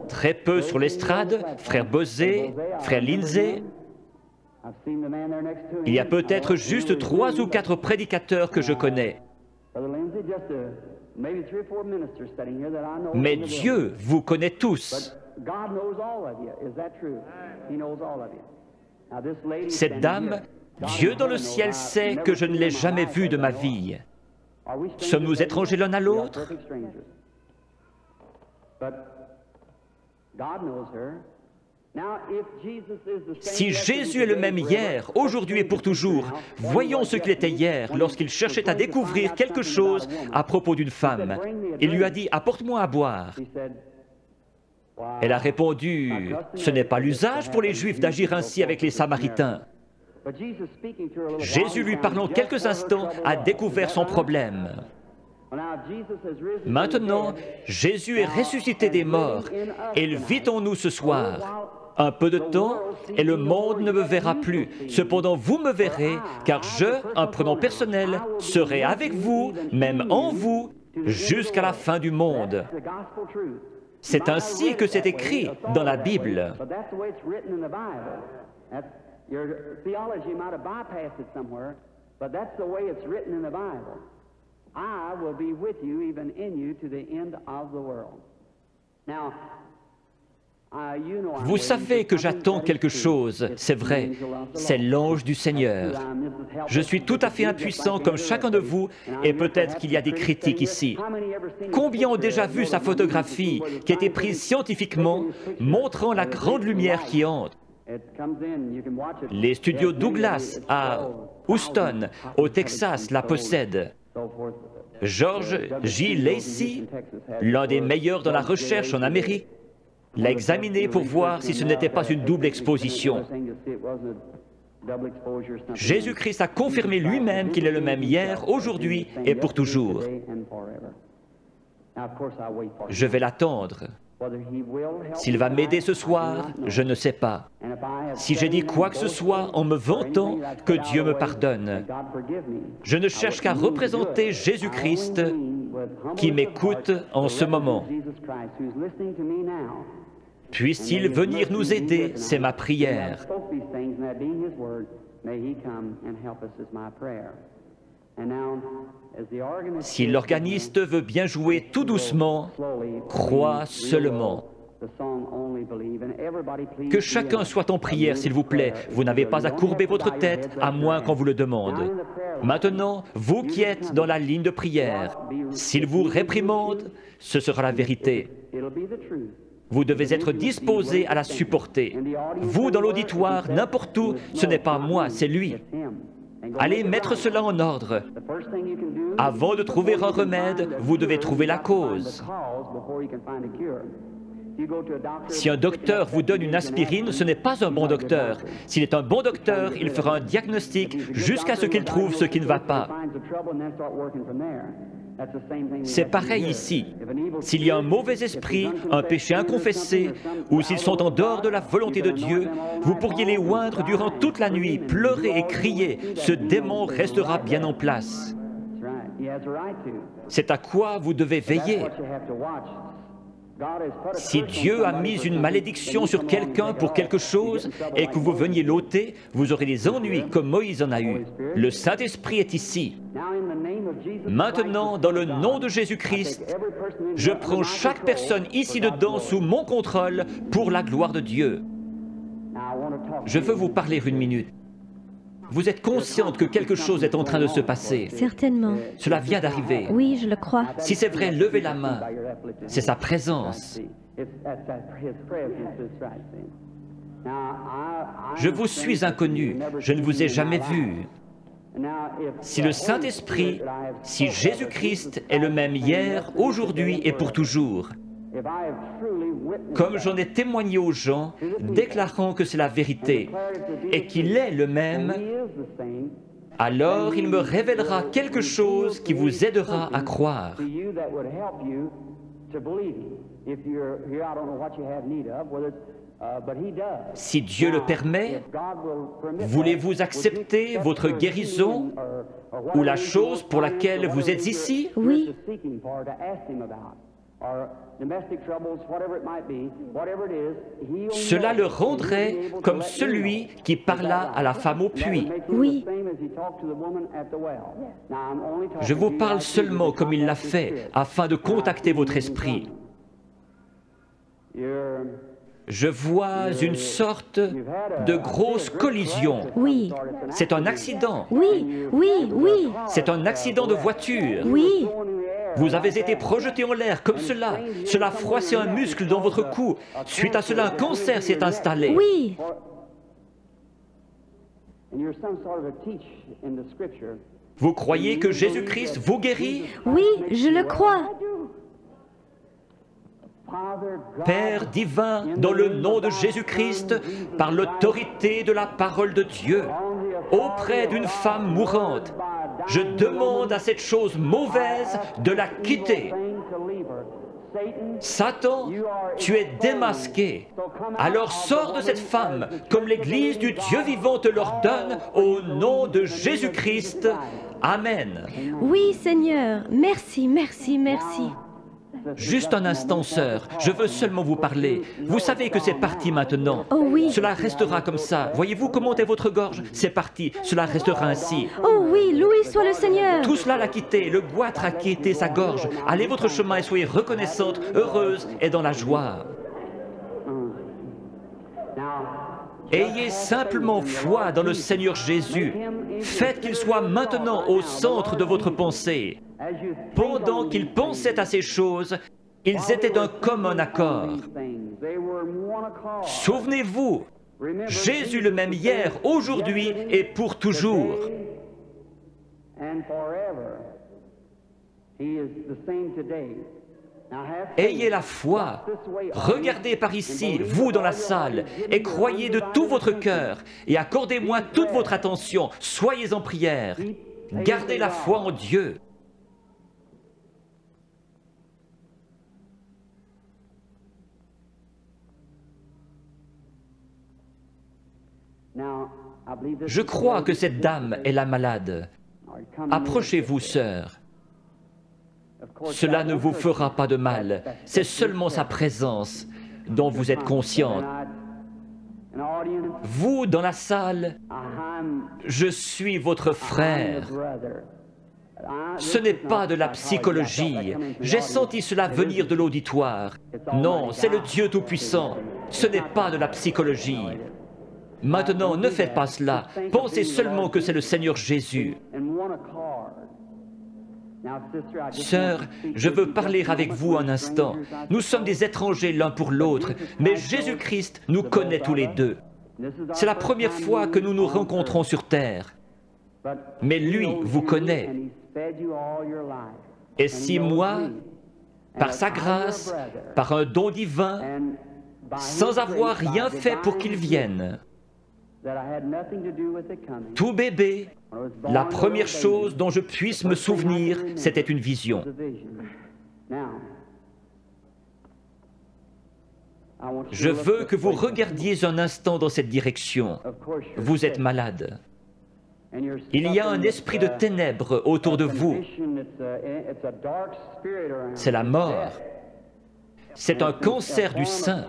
Très peu sur l'estrade, frère Bosé, frère Lindsay. Il y a peut-être juste 3 ou 4 prédicateurs que je connais. Mais Dieu vous connaît tous. Cette dame, Dieu dans le ciel sait que je ne l'ai jamais vue de ma vie. Sommes-nous étrangers l'un à l'autre? Si Jésus est le même hier, aujourd'hui et pour toujours, voyons ce qu'il était hier lorsqu'il cherchait à découvrir quelque chose à propos d'une femme. Il lui a dit « Apporte-moi à boire ». Elle a répondu « Ce n'est pas l'usage pour les Juifs d'agir ainsi avec les Samaritains ». Jésus, lui parlant quelques instants, a découvert son problème. Maintenant, Jésus est ressuscité des morts et il vit en nous ce soir. Un peu de temps et le monde ne me verra plus. Cependant, vous me verrez, car je, un pronom personnel, serai avec vous, même en vous, jusqu'à la fin du monde. C'est ainsi que c'est écrit dans la Bible. Your theology might have bypassed it somewhere, but that's the way it's written in the Bible. I will be with you, even in you, to the end of the world. Now, vous savez que j'attends quelque chose, c'est vrai, c'est l'ange du Seigneur. Je suis tout à fait impuissant comme chacun de vous, et peut-être qu'il y a des critiques ici. Combien ont déjà vu sa photographie qui a été prise scientifiquement, montrant la grande lumière qui entre? Les studios Douglas à Houston, au Texas, la possèdent. George J. Lacey, l'un des meilleurs dans la recherche en Amérique, l'a examiné pour voir si ce n'était pas une double exposition. Jésus-Christ a confirmé lui-même qu'il est le même hier, aujourd'hui et pour toujours. Je vais l'attendre. S'il va m'aider ce soir, je ne sais pas. Si j'ai dit quoi que ce soit en me vantant, que Dieu me pardonne. Je ne cherche qu'à représenter Jésus-Christ qui m'écoute en ce moment. Puisse-t-il venir nous aider, c'est ma prière. Si l'organiste veut bien jouer tout doucement, crois seulement. Que chacun soit en prière, s'il vous plaît. Vous n'avez pas à courber votre tête, à moins qu'on vous le demande. Maintenant, vous qui êtes dans la ligne de prière, s'il vous réprimande, ce sera la vérité. Vous devez être disposé à la supporter. Vous, dans l'auditoire, n'importe où, ce n'est pas moi, c'est lui. Allez mettre cela en ordre. Avant de trouver un remède, vous devez trouver la cause. Si un docteur vous donne une aspirine, ce n'est pas un bon docteur. S'il est un bon docteur, il fera un diagnostic jusqu'à ce qu'il trouve ce qui ne va pas. C'est pareil ici. S'il y a un mauvais esprit, un péché inconfessé, ou s'ils sont en dehors de la volonté de Dieu, vous pourriez les oindre durant toute la nuit, pleurer et crier. Ce démon restera bien en place. C'est à quoi vous devez veiller. Si Dieu a mis une malédiction sur quelqu'un pour quelque chose et que vous veniez l'ôter, vous aurez des ennuis comme Moïse en a eu. Le Saint-Esprit est ici. Maintenant, dans le nom de Jésus-Christ, je prends chaque personne ici dedans sous mon contrôle pour la gloire de Dieu. Je veux vous parler une minute. Vous êtes consciente que quelque chose est en train de se passer. Certainement. Cela vient d'arriver. Oui, je le crois. Si c'est vrai, levez la main. C'est sa présence. Je vous suis inconnu. Je ne vous ai jamais vu. Si le Saint-Esprit, si Jésus-Christ est le même hier, aujourd'hui et pour toujours, comme j'en ai témoigné aux gens, déclarant que c'est la vérité et qu'il est le même, alors il me révélera quelque chose qui vous aidera à croire. Si Dieu le permet, voulez-vous accepter votre guérison ou la chose pour laquelle vous êtes ici? Oui. Cela le rendrait comme celui qui parla à la femme au puits. Oui. Je vous parle seulement comme il l'a fait, afin de contacter votre esprit. Je vois une sorte de grosse collision. Oui. C'est un accident. Oui, oui, oui. C'est un accident de voiture. Oui. Vous avez été projeté en l'air comme cela. Cela froissait un muscle dans votre cou. Suite à cela, un cancer s'est installé. Oui. Vous croyez que Jésus-Christ vous guérit? Oui, je le crois. Père divin, dans le nom de Jésus-Christ, par l'autorité de la parole de Dieu, auprès d'une femme mourante, je demande à cette chose mauvaise de la quitter. Satan, tu es démasqué. Alors sors de cette femme, comme l'Église du Dieu vivant te l'ordonne, au nom de Jésus-Christ. Amen. Oui, Seigneur. Merci, merci, merci. Juste un instant, sœur, je veux seulement vous parler. Vous savez que c'est parti maintenant. Oh oui. Cela restera comme ça. Voyez-vous comment est votre gorge? C'est parti, cela restera ainsi. Oh oui, loué soit le Seigneur. Tout cela l'a quitté, le goitre a quitté sa gorge. Allez votre chemin et soyez reconnaissante, heureuse et dans la joie. Ayez simplement foi dans le Seigneur Jésus. Faites qu'il soit maintenant au centre de votre pensée. Pendant qu'ils pensaient à ces choses, ils étaient d'un commun accord. Souvenez-vous, Jésus le même hier, aujourd'hui et pour toujours. Ayez la foi. Regardez par ici, vous dans la salle, et croyez de tout votre cœur, et accordez-moi toute votre attention. Soyez en prière. Gardez la foi en Dieu. Je crois que cette dame est la malade. Approchez-vous, sœur. Cela ne vous fera pas de mal. C'est seulement sa présence dont vous êtes consciente. Vous, dans la salle, je suis votre frère. Ce n'est pas de la psychologie. J'ai senti cela venir de l'auditoire. Non, c'est le Dieu Tout-Puissant. Ce n'est pas de la psychologie. Maintenant, ne faites pas cela. Pensez seulement que c'est le Seigneur Jésus. Sœur, je veux parler avec vous un instant. Nous sommes des étrangers l'un pour l'autre, mais Jésus-Christ nous connaît tous les deux. C'est la première fois que nous nous rencontrons sur terre. Mais lui vous connaît. Et si moi, par sa grâce, par un don divin, sans avoir rien fait pour qu'il vienne, tout bébé, la première chose dont je puisse me souvenir, c'était une vision. Je veux que vous regardiez un instant dans cette direction. Vous êtes malade. Il y a un esprit de ténèbres autour de vous. C'est la mort. C'est un cancer du sein.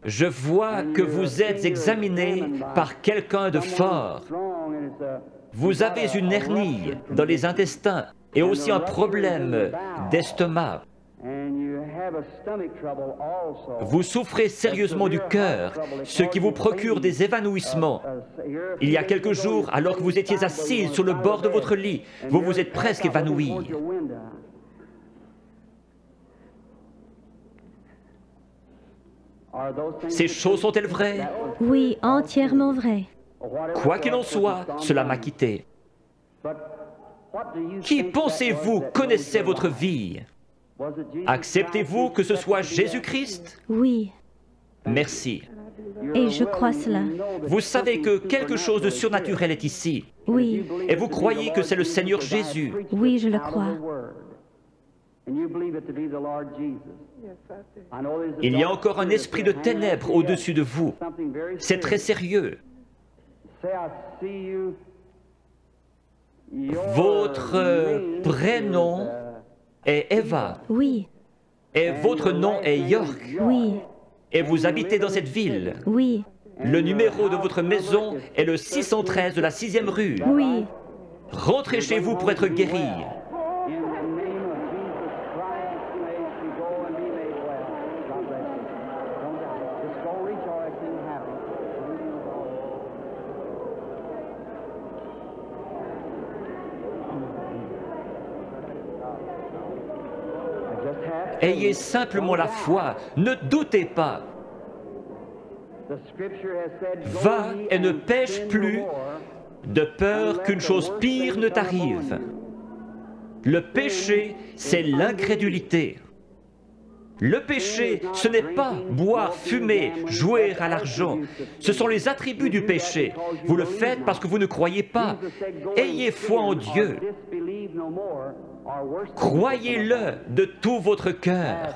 Je vois que vous êtes examiné par quelqu'un de fort. Vous avez une hernie dans les intestins et aussi un problème d'estomac. Vous souffrez sérieusement du cœur, ce qui vous procure des évanouissements. Il y a quelques jours, alors que vous étiez assise sur le bord de votre lit, vous vous êtes presque évanoui. Ces choses sont-elles vraies? Oui, entièrement vrai. Quoi qu'il en soit, cela m'a quitté. Qui pensez-vous connaissait votre vie? Acceptez-vous que ce soit Jésus-Christ? Oui, Merci. et je crois cela. Vous savez que quelque chose de surnaturel est ici. Oui, Et vous croyez que c'est le Seigneur Jésus. oui, je le crois. Il y a encore un esprit de ténèbres au-dessus de vous. C'est très sérieux. Votre prénom est Eva. Oui, Et votre nom est York. oui, Et vous habitez dans cette ville. oui, Le numéro de votre maison est le 613 de la 6e rue. oui. Rentrez chez vous pour être guéri. Ayez simplement la foi, ne doutez pas. Va et ne pêche plus, de peur qu'une chose pire ne t'arrive. Le péché, c'est l'incrédulité. Le péché, ce n'est pas boire, fumer, jouer à l'argent. Ce sont les attributs du péché. Vous le faites parce que vous ne croyez pas. Ayez foi en Dieu. Croyez-le de tout votre cœur.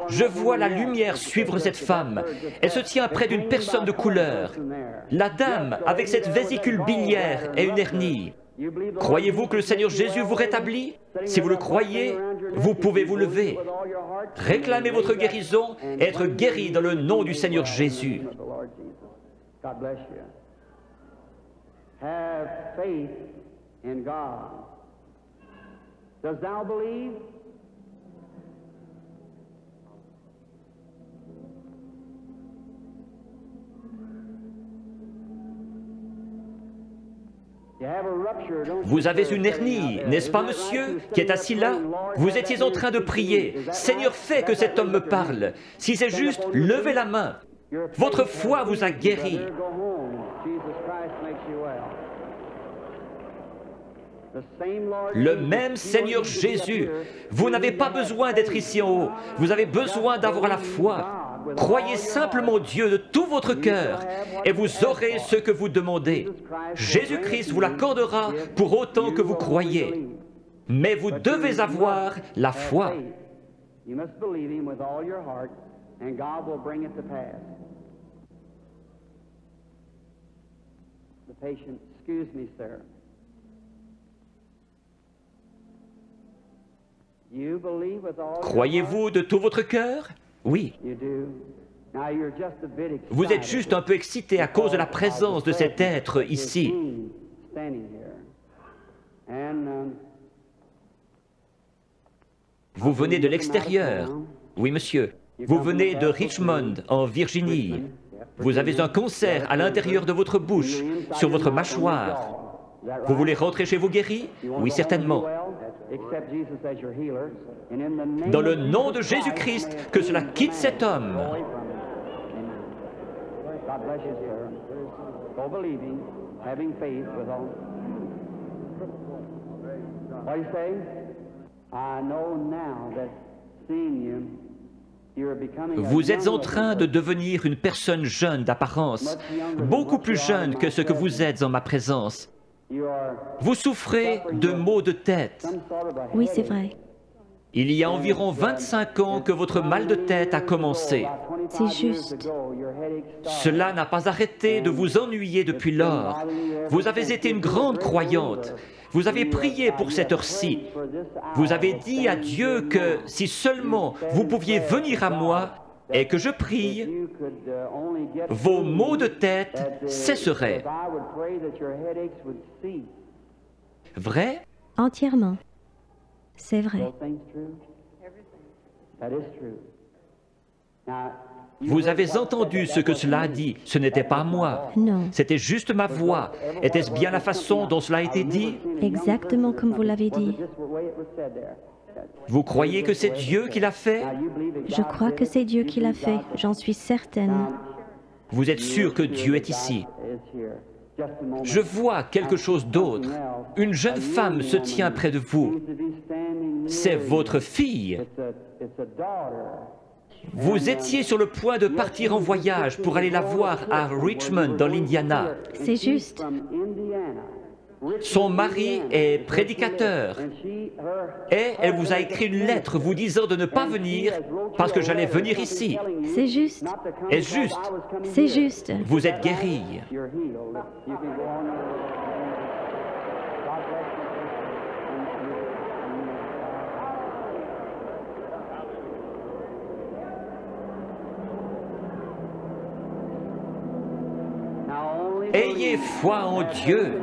Je vois la lumière suivre cette femme. Elle se tient près d'une personne de couleur. La dame, avec cette vésicule biliaire et une hernie. Croyez-vous que le Seigneur Jésus vous rétablit? Si vous le croyez, vous pouvez vous lever. Réclamez votre guérison et être guéri dans le nom du Seigneur Jésus. Have faith in God. Dost thou believe? Vous avez une hernie, n'est-ce pas, monsieur, qui est assis là? Vous étiez en train de prier. Seigneur, fais que cet homme me parle. Si c'est juste, levez la main. Votre foi vous a guéri. Le même Seigneur Jésus. Vous n'avez pas besoin d'être ici en haut. Vous avez besoin d'avoir la foi. Croyez simplement Dieu de tout votre cœur et vous aurez ce que vous demandez. Jésus-Christ vous l'accordera pour autant que vous croyez. Mais vous devez avoir la foi. You must believe him with all your heart, and God will bring it to pass. The patient, excuse me, sir. You believe with all your Croyez-vous de tout votre cœur? Oui. heart? You do. Now you're just a bit excited. Vous êtes juste un peu excité à cause de la présence de cet être ici. Standing here. And Vous venez de l'extérieur. Oui, monsieur. Vous venez de Richmond, en Virginie. Vous avez un cancer à l'intérieur de votre bouche, sur votre mâchoire. Vous voulez rentrer chez vous guéri? Oui, certainement. Dans le nom de Jésus-Christ, que cela quitte cet homme. God bless you, sir. Go believing, having faith with all. What do you say? I know now that seeing you, you're becoming a Vous êtes en young train de devenir une personne jeune d'apparence, beaucoup plus jeune que ce que vous êtes en ma présence. You are Vous souffrez de maux de tête. some sort of a Oui, c'est vrai. Il y a environ 25 ans que votre mal de tête a commencé. C'est juste. Cela n'a pas arrêté de vous ennuyer depuis lors. Vous avez été une grande croyante. Vous avez prié pour cette heure-ci. Vous avez dit à Dieu que si seulement vous pouviez venir à moi et que je prie, vos maux de tête cesseraient. Vrai? Entièrement. C'est vrai. Vous avez entendu ce que cela a dit. Ce n'était pas moi. Non. C'était juste ma voix. Était-ce bien la façon dont cela a été dit? Exactement comme vous l'avez dit. Vous croyez que c'est Dieu qui l'a fait? Je crois que c'est Dieu qui l'a fait. J'en suis certaine. Vous êtes sûr que Dieu est ici? Je vois quelque chose d'autre. Une jeune femme se tient près de vous. C'est votre fille. Vous étiez sur le point de partir en voyage pour aller la voir à Richmond, dans l'Indiana. C'est juste. Son mari est prédicateur et elle vous a écrit une lettre vous disant de ne pas venir parce que j'allais venir ici. C'est juste. Est-ce juste? C'est juste. Vous êtes guéri. Ayez foi en Dieu.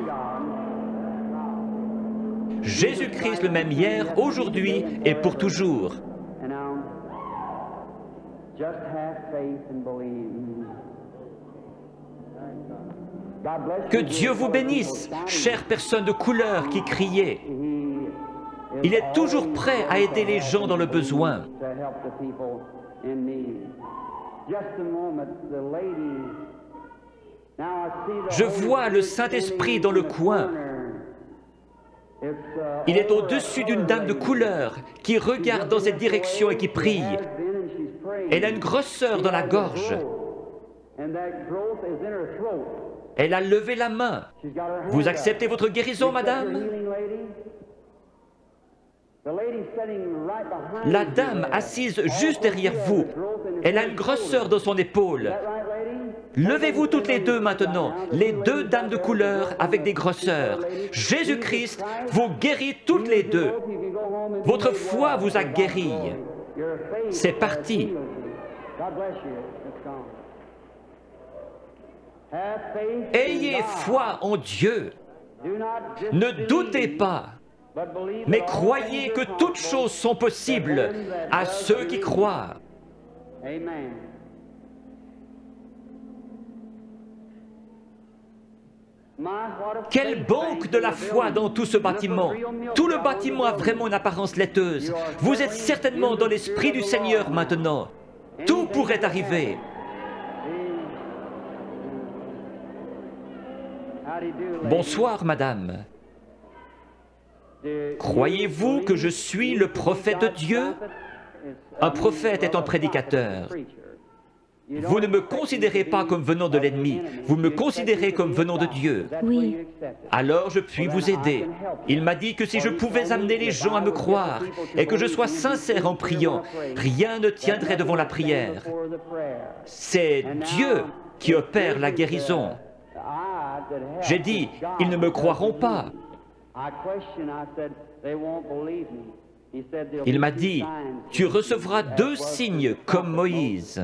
Jésus-Christ le même hier, aujourd'hui et pour toujours. Que Dieu vous bénisse, chère personne de couleur qui criait. Il est toujours prêt à aider les gens dans le besoin. Je vois le Saint-Esprit dans le coin. Il est au-dessus d'une dame de couleur qui regarde dans cette direction et qui prie. Elle a une grosseur dans la gorge. Elle a levé la main. Vous acceptez votre guérison, madame? La dame assise juste derrière vous, elle a une grosseur dans son épaule. Levez-vous toutes les deux maintenant, les deux dames de couleur avec des grosseurs. Jésus-Christ vous guérit toutes les deux. Votre foi vous a guéri. C'est parti. Ayez foi en Dieu. Ne doutez pas, mais croyez que toutes choses sont possibles à ceux qui croient. Quelle banque de la foi dans tout ce bâtiment! Tout le bâtiment a vraiment une apparence laiteuse. Vous êtes certainement dans l'Esprit du Seigneur maintenant. Tout pourrait arriver. Bonsoir, madame. Croyez-vous que je suis le prophète de Dieu? Un prophète est un prédicateur. Vous ne me considérez pas comme venant de l'ennemi, vous me considérez comme venant de Dieu. Oui. Alors je puis vous aider. Il m'a dit que si je pouvais amener les gens à me croire et que je sois sincère en priant, rien ne tiendrait devant la prière. C'est Dieu qui opère la guérison. J'ai dit, ils ne me croiront pas. Il m'a dit, tu recevras 2 signes comme Moïse.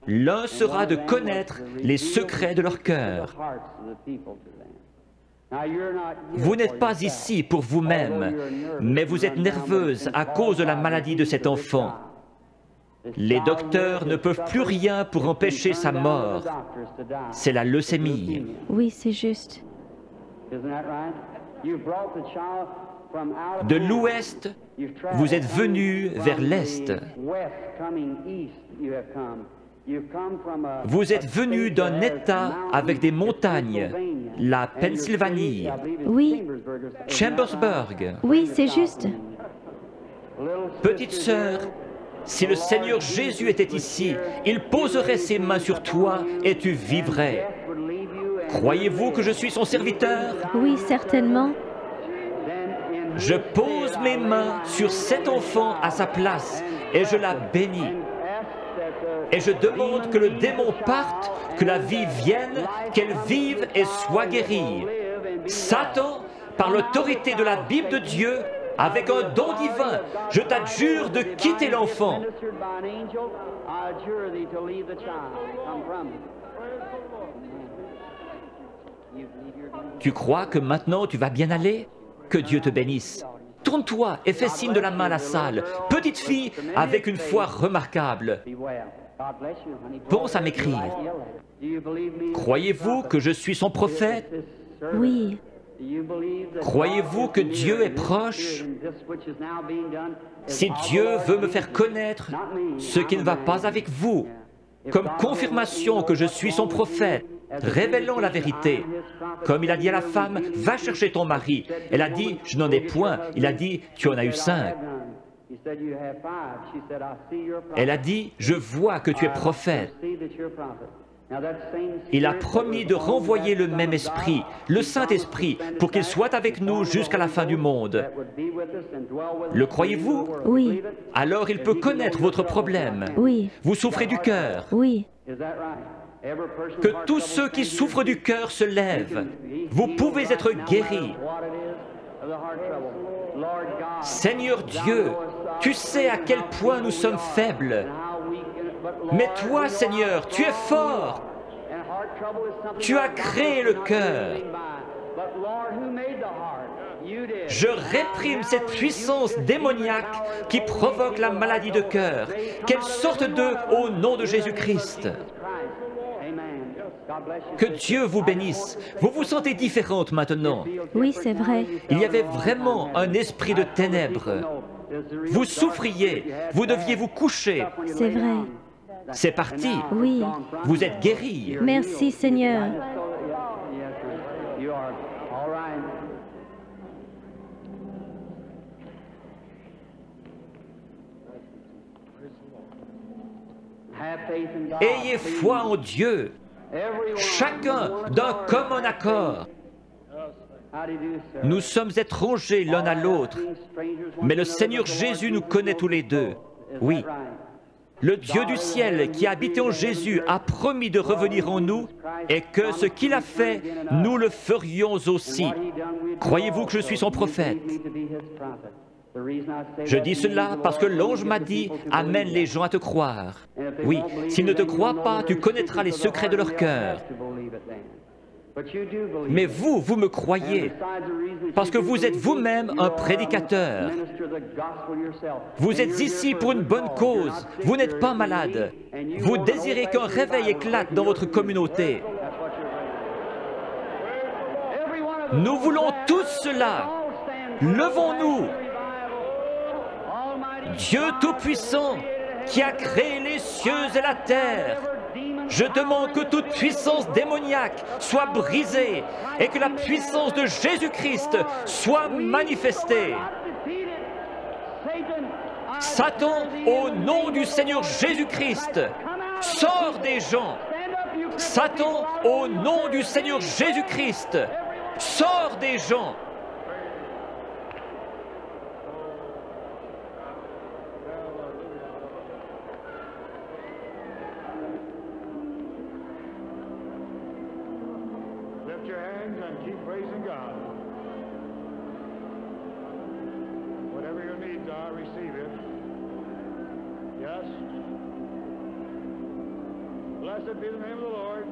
L'un sera de connaître les secrets de leur cœur. Vous n'êtes pas ici pour vous-même, mais vous êtes nerveuse à cause de la maladie de cet enfant. Les docteurs ne peuvent plus rien pour empêcher sa mort. C'est la leucémie. Oui, c'est juste. De l'ouest, vous êtes venu vers l'est. Vous êtes venu d'un État avec des montagnes, la Pennsylvanie, Oui. Chambersburg. Oui, c'est juste. Petite sœur, si le Seigneur Jésus était ici, il poserait ses mains sur toi et tu vivrais. Croyez-vous que je suis son serviteur? Oui, certainement. Je pose mes mains sur cet enfant à sa place et je la bénis. Et je demande que le démon parte, que la vie vienne, qu'elle vive et soit guérie. Satan, par l'autorité de la Bible de Dieu, avec un don divin, je t'adjure de quitter l'enfant. Tu crois que maintenant tu vas bien aller? Que Dieu te bénisse. Tourne-toi et fais signe de la main à la salle. Petite fille avec une foi remarquable. Pense à m'écrire. Croyez-vous que je suis son prophète? Oui. Croyez-vous que Dieu est proche? Si Dieu veut me faire connaître ce qui ne va pas avec vous, comme confirmation que je suis son prophète, révélant la vérité. Comme il a dit à la femme, va chercher ton mari. Elle a dit, je n'en ai point. Il a dit, tu en as eu 5. Elle a dit, je vois que tu es prophète. Il a promis de renvoyer le même esprit, le Saint-Esprit, pour qu'il soit avec nous jusqu'à la fin du monde. Le croyez-vous? Oui. Alors il peut connaître votre problème. Oui. Vous souffrez du cœur. Oui. Que tous ceux qui souffrent du cœur se lèvent. Vous pouvez être guéris. Seigneur Dieu, tu sais à quel point nous sommes faibles. Mais toi, Seigneur, tu es fort. Tu as créé le cœur. Je réprime cette puissance démoniaque qui provoque la maladie de cœur. Qu'elle sorte d'eux au nom de Jésus-Christ. Que Dieu vous bénisse. Vous vous sentez différente maintenant. Oui, c'est vrai. Il y avait vraiment un esprit de ténèbres. Vous souffriez, vous deviez vous coucher. C'est vrai. C'est parti. Oui. Vous êtes guéri. Merci, Seigneur. Ayez foi en Dieu. Chacun d'un commun accord. Nous sommes étrangers l'un à l'autre, mais le Seigneur Jésus nous connaît tous les deux. Oui. Le Dieu du ciel qui a habité en Jésus a promis de revenir en nous et que ce qu'il a fait, nous le ferions aussi. Croyez-vous que je suis son prophète? Je dis cela parce que l'ange m'a dit « Amène les gens à te croire ». Oui, s'ils ne te croient pas, tu connaîtras les secrets de leur cœur. Mais vous, vous me croyez, parce que vous êtes vous-même un prédicateur. Vous êtes ici pour une bonne cause, vous n'êtes pas malade. Vous désirez qu'un réveil éclate dans votre communauté. Nous voulons tous cela. Levons-nous. Dieu Tout-Puissant, qui a créé les cieux et la terre, je demande que toute puissance démoniaque soit brisée et que la puissance de Jésus-Christ soit manifestée. Satan, au nom du Seigneur Jésus-Christ, sors des gens. Satan, au nom du Seigneur Jésus-Christ, sors des gens. Lift your hands and keep praising God. Whatever your needs are, receive it. Yes. Blessed be the name of the Lord.